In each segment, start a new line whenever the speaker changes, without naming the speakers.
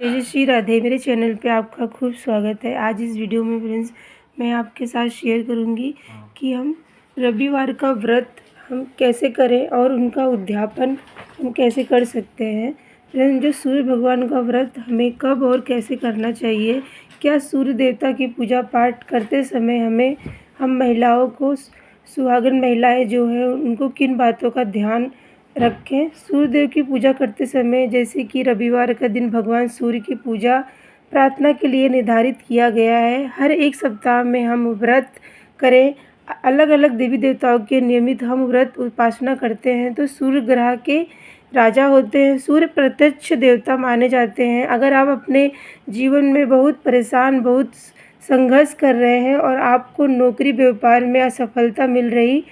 जय श्री राधे। मेरे चैनल पे आपका खूब स्वागत है। आज इस वीडियो में फ्रेंड्स मैं आपके साथ शेयर करूंगी कि हम रविवार का व्रत हम कैसे करें और उनका उद्यापन हम कैसे कर सकते हैं। फ्रेंड्स, जो सूर्य भगवान का व्रत हमें कब और कैसे करना चाहिए, क्या सूर्य देवता की पूजा पाठ करते समय हम महिलाओं को, सुहागन महिलाएँ जो हैं उनको किन बातों का ध्यान रखें। सूर्यदेव की पूजा करते समय, जैसे कि रविवार का दिन भगवान सूर्य की पूजा प्रार्थना के लिए निर्धारित किया गया है। हर एक सप्ताह में हम व्रत करें। अलग अलग देवी देवताओं के नियमित हम व्रत उपासना करते हैं। तो सूर्य ग्रह के राजा होते हैं, सूर्य प्रत्यक्ष देवता माने जाते हैं। अगर आप अपने जीवन में बहुत परेशान, बहुत संघर्ष कर रहे हैं और आपको नौकरी व्यापार में असफलता मिल रही,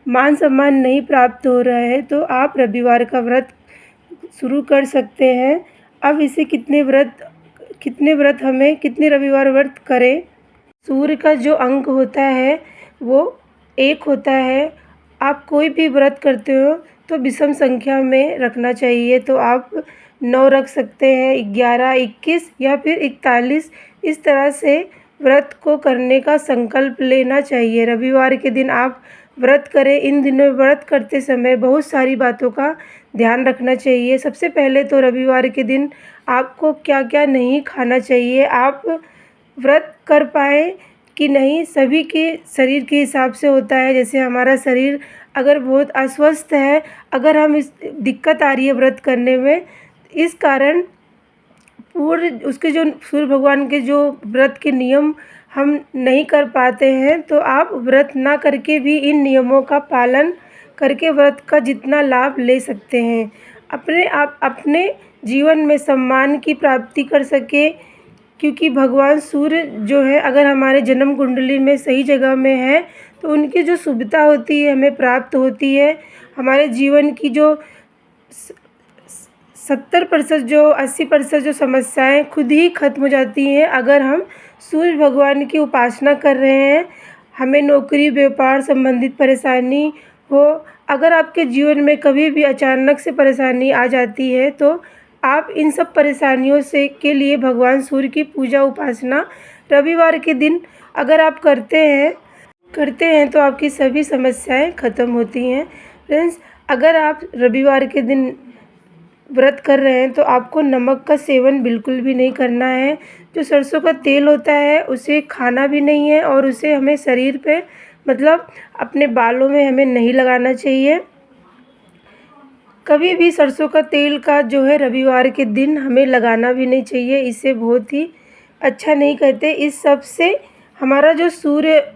मान सम्मान नहीं प्राप्त हो रहा है, तो आप रविवार का व्रत शुरू कर सकते हैं। अब इसे कितने व्रत हमें कितने रविवार व्रत करें। सूर्य का जो अंक होता है वो 1 होता है। आप कोई भी व्रत करते हो तो विषम संख्या में रखना चाहिए। तो आप 9 रख सकते हैं, 11, 21 या फिर 41। इस तरह से व्रत को करने का संकल्प लेना चाहिए। रविवार के दिन आप व्रत करें। इन दिनों व्रत करते समय बहुत सारी बातों का ध्यान रखना चाहिए। सबसे पहले तो रविवार के दिन आपको क्या क्या नहीं खाना चाहिए। आप व्रत कर पाएँ कि नहीं, सभी के शरीर के हिसाब से होता है। जैसे हमारा शरीर अगर बहुत अस्वस्थ है, अगर हम इस दिक्कत आ रही है व्रत करने में, इस कारण पूर्ण उसके जो सूर्य भगवान के जो व्रत के नियम हम नहीं कर पाते हैं, तो आप व्रत ना करके भी इन नियमों का पालन करके व्रत का जितना लाभ ले सकते हैं। आप अपने जीवन में सम्मान की प्राप्ति कर सके, क्योंकि भगवान सूर्य जो है अगर हमारे जन्म कुंडली में सही जगह में है तो उनकी जो शुभता होती है हमें प्राप्त होती है। हमारे जीवन की जो 70% जो 80% जो समस्याएं खुद ही ख़त्म हो जाती हैं अगर हम सूर्य भगवान की उपासना कर रहे हैं। हमें नौकरी व्यापार संबंधित परेशानी हो, अगर आपके जीवन में कभी भी अचानक से परेशानी आ जाती है, तो आप इन सब परेशानियों से के लिए भगवान सूर्य की पूजा उपासना रविवार के दिन अगर आप करते हैं तो आपकी सभी समस्याएं ख़त्म होती हैं। फ्रेंड्स, अगर आप रविवार के दिन व्रत कर रहे हैं तो आपको नमक का सेवन बिल्कुल भी नहीं करना है। जो सरसों का तेल होता है उसे खाना भी नहीं है और उसे हमें शरीर पे, मतलब अपने बालों में हमें नहीं लगाना चाहिए। कभी भी सरसों का तेल का जो है रविवार के दिन हमें लगाना भी नहीं चाहिए। इसे बहुत ही अच्छा नहीं कहते। इस सब से हमारा जो सूर्य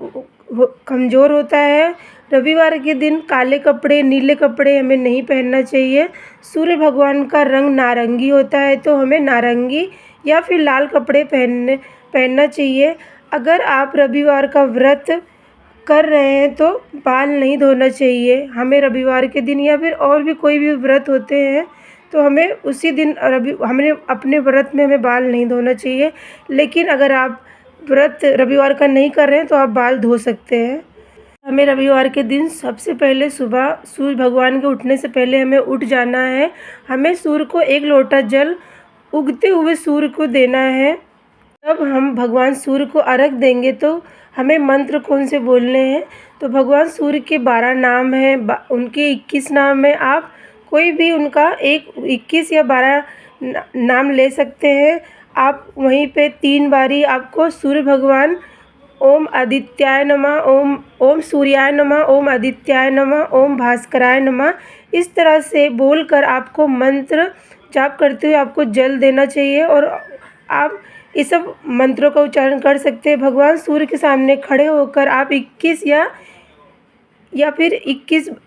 कमज़ोर होता है। रविवार के दिन काले कपड़े, नीले कपड़े हमें नहीं पहनना चाहिए। सूर्य भगवान का रंग नारंगी होता है, तो हमें नारंगी या फिर लाल कपड़े पहनना चाहिए। अगर आप रविवार का व्रत कर रहे हैं तो बाल नहीं धोना चाहिए हमें रविवार के दिन, या फिर और भी कोई भी व्रत होते हैं तो हमें उसी दिन हमें अपने व्रत में हमें बाल नहीं धोना चाहिए। लेकिन अगर आप व्रत रविवार का नहीं कर रहे हैं तो आप बाल धो सकते हैं। हमें रविवार के दिन सबसे पहले सुबह सूर्य भगवान के उठने से पहले हमें उठ जाना है। हमें सूर्य को 1 लोटा जल उगते हुए सूर्य को देना है। जब हम भगवान सूर्य को अर्घ देंगे तो हमें मंत्र कौन से बोलने हैं, तो भगवान सूर्य के 12 नाम हैं, उनके 21 नाम हैं। आप कोई भी उनका 21 या 12 नाम ले सकते हैं। आप वहीं पे 3 बारी आपको सूर्य भगवान, ओम आदित्याय नमः, ओम सूर्याय नमः, ओम आदित्याय नमः, ओम भास्कराय नमः, इस तरह से बोलकर आपको मंत्र जाप करते हुए आपको जल देना चाहिए। और आप इस सब मंत्रों का उच्चारण कर सकते हैं। भगवान सूर्य के सामने खड़े होकर आप 21 या फिर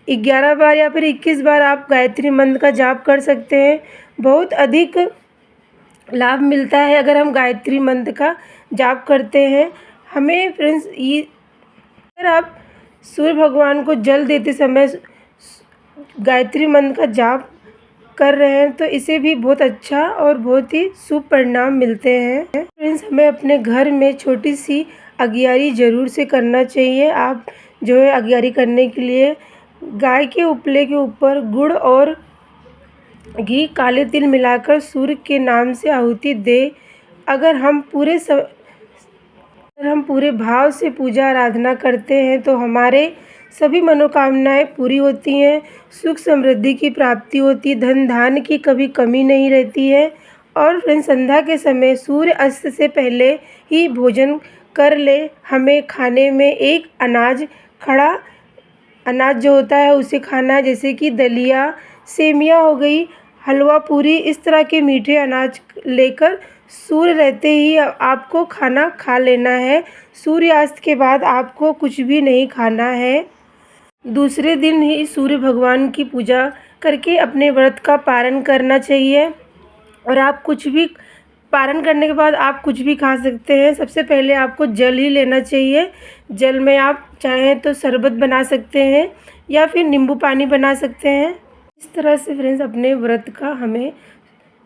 11 बार या फिर 21 बार आप गायत्री मंत्र का जाप कर सकते हैं। बहुत अधिक लाभ मिलता है अगर हम गायत्री मंत्र का जाप करते हैं। हमें फ्रेंड्स, ये अगर आप सूर्य भगवान को जल देते समय गायत्री मंत्र का जाप कर रहे हैं तो इसे भी बहुत अच्छा और बहुत ही शुभ परिणाम मिलते हैं। फ्रेंड्स, हमें अपने घर में छोटी सी अगियारी ज़रूर से करना चाहिए। आप जो है अगियारी करने के लिए गाय के उपले के ऊपर गुड़ और घी काले तिल मिलाकर सूर्य के नाम से आहुति दे। अगर हम पूरे भाव से पूजा आराधना करते हैं तो हमारे सभी मनोकामनाएं पूरी होती हैं, सुख समृद्धि की प्राप्ति होती है, धन धान्य की कभी कमी नहीं रहती है। और फ्रेंड्स, संध्या के समय सूर्य अस्त से पहले ही भोजन कर ले। हमें खाने में एक खड़ा अनाज जो होता है उसे खाना है, जैसे कि दलिया, सेमिया हो गई, हलवा पूरी, इस तरह के मीठे अनाज लेकर सूर्य रहते ही आपको खाना खा लेना है। सूर्यास्त के बाद आपको कुछ भी नहीं खाना है। दूसरे दिन ही सूर्य भगवान की पूजा करके अपने व्रत का पारण करना चाहिए। और आप कुछ भी पारण करने के बाद आप कुछ भी खा सकते हैं। सबसे पहले आपको जल ही लेना चाहिए। जल में आप चाहें तो शरबत बना सकते हैं या फिर नींबू पानी बना सकते हैं। इस तरह से फ्रेंड्स अपने व्रत का हमें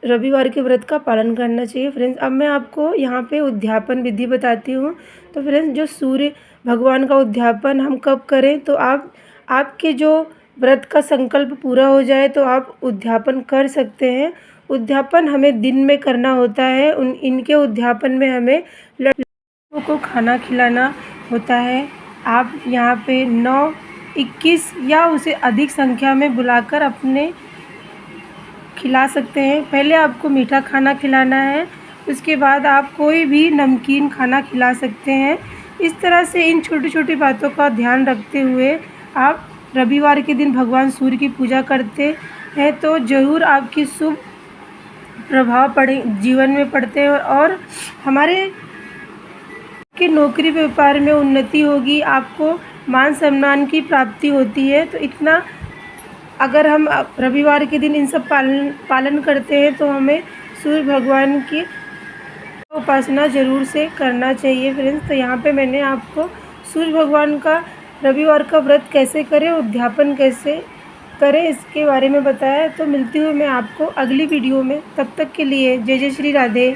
रविवार के व्रत का पालन करना चाहिए। फ्रेंड्स, अब मैं आपको यहाँ पे उद्यापन विधि बताती हूँ। तो फ्रेंड्स, जो सूर्य भगवान का उद्यापन हम कब करें, तो आपके जो व्रत का संकल्प पूरा हो जाए तो आप उद्यापन कर सकते हैं। उद्यापन हमें दिन में करना होता है। इनके उद्यापन में हमें लड़कों को खाना खिलाना होता है। आप यहाँ पे 9, 21 या उसे अधिक संख्या में बुलाकर अपने खिला सकते हैं। पहले आपको मीठा खाना खिलाना है, उसके बाद आप कोई भी नमकीन खाना खिला सकते हैं। इस तरह से इन छोटी छोटी बातों का ध्यान रखते हुए आप रविवार के दिन भगवान सूर्य की पूजा करते हैं तो ज़रूर आपकी शुभ प्रभाव जीवन में पड़ते हैं और हमारे की नौकरी व्यापार में उन्नति होगी, आपको मान सम्मान की प्राप्ति होती है। तो इतना अगर हम रविवार के दिन इन सब पालन करते हैं तो हमें सूर्य भगवान की उपासना ज़रूर से करना चाहिए। फ्रेंड्स, तो यहाँ पे मैंने आपको सूर्य भगवान का रविवार का व्रत कैसे करें, उद्यापन कैसे करें, इसके बारे में बताया। तो मिलती हूँ मैं आपको अगली वीडियो में। तब तक के लिए जय जय श्री राधे।